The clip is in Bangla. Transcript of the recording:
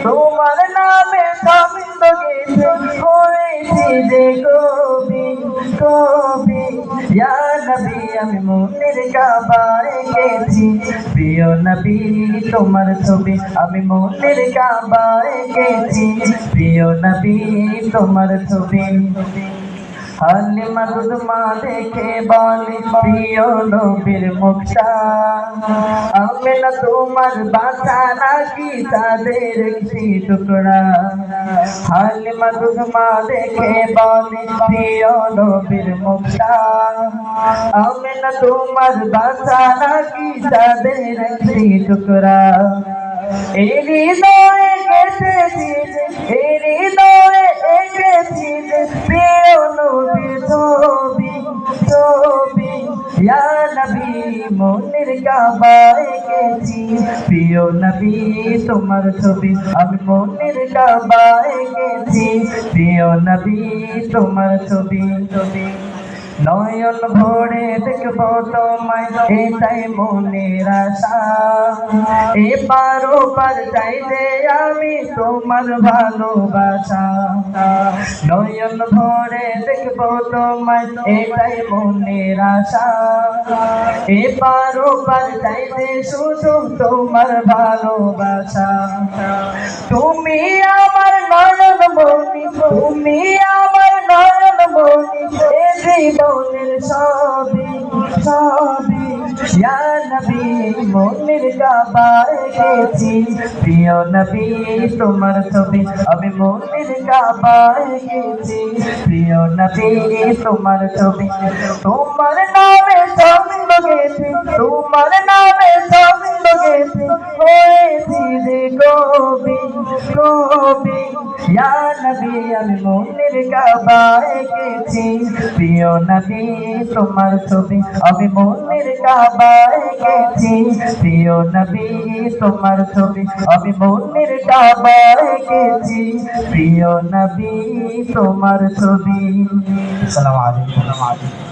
তোমার নামে ছন্দ গেছে হয়েছি যে কবি কবি ইয়া নবী আমি মনের কাবায় গেছি প্রিয় নবী তোমার ছবি আমি মনের কাবায় গেছি প্রিয় নবী তোমার ছবি হালিমা দুধ মা দেখে বলে প্রিয় নবীর মুখটা আমি না তোমার বাঁচা নাকি তাদের একটি টুকরা হালিমা দুধ মা দেখে বলে প্রিয় নবীর মুখটা আমি না তোমার বাঁচা নাকি তাদের একটি টুকরা এই হৃদয়ে গেছেছি এই হৃদয়ে এঁকেছি প্রিয় নবীর ছবি ছবি ইয়া নবী মনের কাবায় গেছি প্রিয় নবী তোমার ছবি আমি মনের কাবায় গেছি প্রিয় নবী তোমার ছবি ছবি নয়ন ভরে দেখবো তোমায় এটাই মনের আশা এপার ওপার চাইলে আমি তোমার ভালোবাসা নয়ন ভরে দেখবো তোমায় এটাই মনের আশা এপার ওপার চাইলে শুধু তোমার ভালোবাসা তুমি আমার নয়ন মনি তুমি আমার নয়ন মনি জীবনের সবই সবই ইয়া নবী মনের কাবায় গেছি প্রিয় নবী তোমার ছবি আমি মনের কাবায় গেছি প্রিয় নবী তোমার ছবি তোমার নামে ছন্দ গেছি তোমার নামে ছন্দ গেছি হয়েছি যে কবি কবি ইয়া নবী আমি মনের কাবায় গেছি প্রিয় নবী তোমার ছবি আমি মনের কাবায় গেছি প্রিয় নবী তোমার ছবি আমি মনের কাবায় গেছি প্রিয় নবী তোমার ছবি। আসসালামু আলাইকুম।